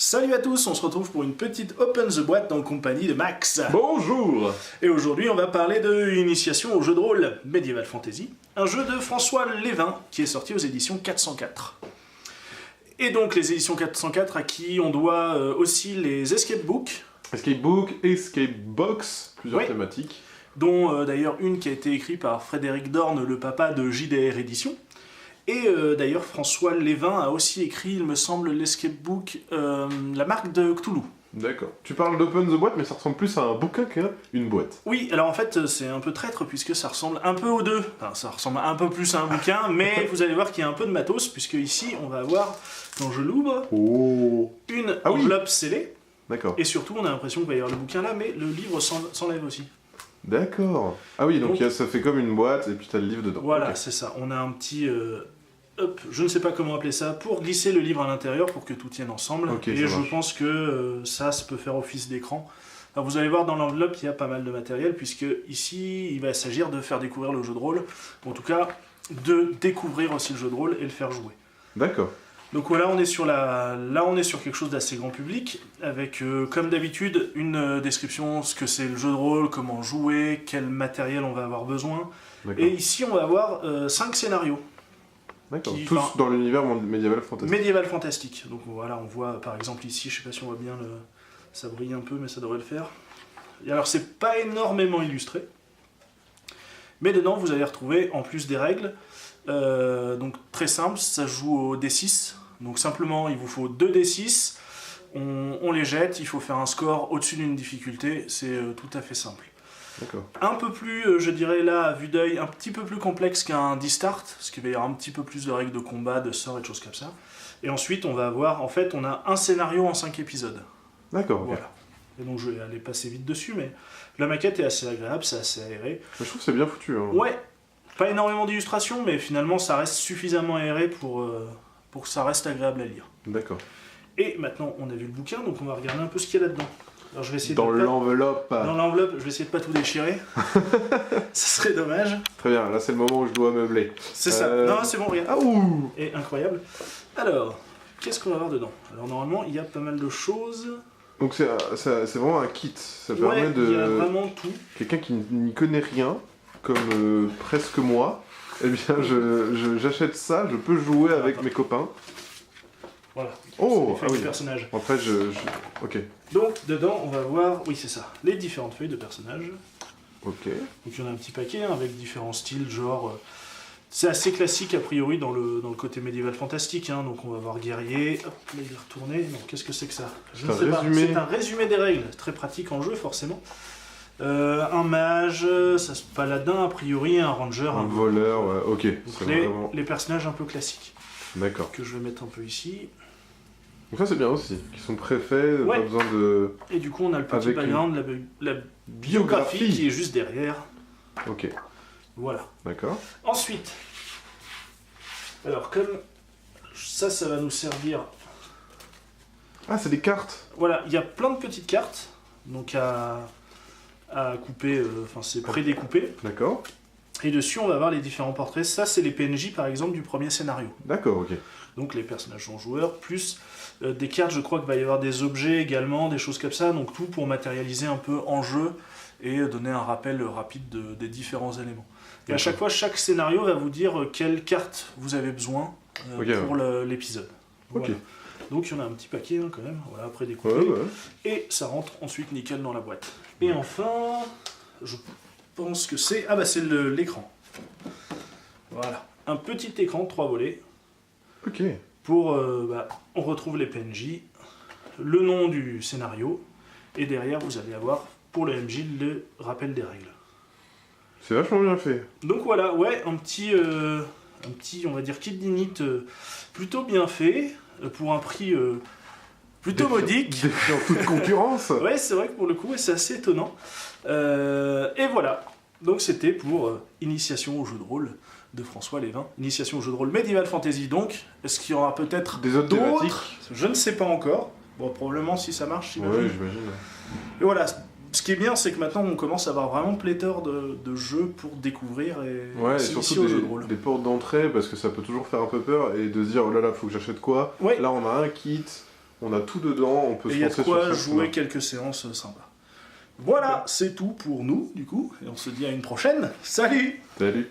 Salut à tous, on se retrouve pour une petite Open the Boîte en compagnie de Max. Bonjour. Et aujourd'hui on va parler de Initiation au jeu de rôle Medieval Fantasy, un jeu de François Lévin qui est sorti aux éditions 404. Et donc les éditions 404 à qui on doit aussi les Escape Books. Escape Book, Escape Box, plusieurs thématiques. Dont d'ailleurs une qui a été écrite par Frédéric Dorn, le papa de JDR Éditions. Et d'ailleurs, François Lévin a aussi écrit, il me semble, l'Escape Book, la marque de Cthulhu. D'accord. Tu parles d'Open the Boîte, mais ça ressemble plus à un bouquin qu'à une boîte. Oui, alors en fait, c'est un peu traître, puisque ça ressemble un peu aux deux. Enfin, ça ressemble un peu plus à un bouquin, mais vous allez voir qu'il y a un peu de matos, puisque ici, on va avoir, quand je l'ouvre, une enveloppe scellée. D'accord. Et surtout, on a l'impression qu'il va y avoir le bouquin là, mais le livre s'enlève aussi. D'accord. Ah oui, donc ça fait comme une boîte, et puis tu as le livre dedans. Voilà, c'est ça. On a un petit... je ne sais pas comment appeler ça, pour glisser le livre à l'intérieur pour que tout tienne ensemble. Et je pense que ça peut faire office d'écran. Alors vous allez voir dans l'enveloppe, il y a pas mal de matériel, puisque ici, il va s'agir de faire découvrir le jeu de rôle. En tout cas, de découvrir aussi le jeu de rôle et le faire jouer. D'accord. Donc voilà, on est sur quelque chose d'assez grand public, avec comme d'habitude une description, ce que c'est le jeu de rôle, comment jouer, quel matériel on va avoir besoin. Et ici, on va avoir 5 scénarios. D'accord, tous dans l'univers médiéval fantastique. Médiéval fantastique. Donc voilà, on voit par exemple ici, je sais pas si on voit bien, ça brille un peu, mais ça devrait le faire. Et alors, c'est pas énormément illustré, mais dedans, vous allez retrouver, en plus des règles, donc très simple, ça joue au D6. Donc simplement, il vous faut 2 D6, on les jette, il faut faire un score au-dessus d'une difficulté, c'est tout à fait simple. Un peu plus, je dirais là, à vue d'œil, un petit peu plus complexe qu'un D-Start, parce qu'il va y avoir un petit peu plus de règles de combat, de sorts et de choses comme ça. Et ensuite, on va avoir, en fait, on a un scénario en 5 épisodes. D'accord, voilà. Et donc je vais aller passer vite dessus, mais la maquette est assez agréable, c'est assez aéré. Je trouve que c'est bien foutu. Hein. Ouais, pas énormément d'illustrations, mais finalement, ça reste suffisamment aéré pour que ça reste agréable à lire. D'accord. Et maintenant, on a vu le bouquin, donc on va regarder un peu ce qu'il y a là-dedans. Alors, je vais essayer dans l'enveloppe. Dans l'enveloppe, je vais essayer de pas tout déchirer. Ça serait dommage. Très bien, là c'est le moment où je dois meubler. C'est ça. Non, c'est bon, regarde. Ah ouh. Et incroyable. Alors, qu'est-ce qu'on va avoir dedans? Alors normalement, il y a pas mal de choses. Donc c'est vraiment un kit. Ça permet de... il y a vraiment tout. Quelqu'un qui n'y connaît rien, comme presque moi, eh bien j'achète ça, je peux jouer avec mes copains. Voilà. Oh, c'est les feuilles de personnages. Après, ok. Donc, dedans, on va voir, oui, c'est ça, les différentes feuilles de personnages. Ok. Donc, il y en a un petit paquet, hein, avec différents styles, genre... c'est assez classique, a priori, dans le côté médiéval fantastique, hein, donc on va voir guerrier... Hop, là, il est retourné. Non, qu'est-ce que c'est que ça? Je ne sais pas. C'est un résumé des règles, très pratique en jeu, forcément. Un mage, ça se paladin, a priori, un ranger... Un voleur, ouais, ok. Donc, les personnages un peu classiques. D'accord. Que je vais mettre un peu ici. Donc ça c'est bien aussi, qui sont préfaits, pas besoin de... Et du coup on a le petit background, la biographie qui est juste derrière. Ok. Voilà. D'accord. Ensuite, alors comme ça va nous servir... Ah, c'est des cartes. Voilà, il y a plein de petites cartes, donc à couper, enfin c'est prédécoupé. D'accord. Et dessus on va voir les différents portraits. Ça c'est les PNJ par exemple du premier scénario. D'accord, ok. Donc les personnages sont joueurs, plus des cartes, je crois qu'il va y avoir des objets également, des choses comme ça, donc tout pour matérialiser un peu en jeu et donner un rappel rapide des différents éléments. Et à chaque fois, chaque scénario va vous dire quelle carte vous avez besoin pour l'épisode. Voilà. Ok. Donc il y en a un petit paquet hein, quand même, voilà, après découpé, et ça rentre ensuite nickel dans la boîte. Et enfin, je pense que c'est... Ah bah c'est l'écran. Voilà, un petit écran, 3 volets. Ok. Pour, on retrouve les PNJ, le nom du scénario, et derrière vous allez avoir, pour le MJ, le rappel des règles. C'est vachement bien fait. Donc voilà, ouais, un petit, on va dire, kit d'init plutôt bien fait, pour un prix plutôt modique. Défiant toute concurrence. Ouais, c'est vrai que pour le coup, c'est assez étonnant. Et voilà, donc c'était pour Initiation au jeu de rôle de François Lévin. Initiation au jeu de rôle Medieval Fantasy, donc. Est-ce qu'il y aura peut-être des autres thématiques? Je ne sais pas encore. Bon, probablement si ça marche, j'imagine. Ouais, j'imagine. Et voilà, ce qui est bien, c'est que maintenant on commence à avoir vraiment pléthore de jeux pour découvrir et s'initier au jeu de rôle. Des portes d'entrée, parce que ça peut toujours faire un peu peur, et de se dire, oh là là, faut que j'achète quoi? Ouais. Là, on a un kit, On a tout dedans, on peut Et se il y a de lancer quoi sur ce jouer chemin. quelques séances sympas. Voilà, c'est tout pour nous, du coup. Et on se dit à une prochaine. Salut! Salut.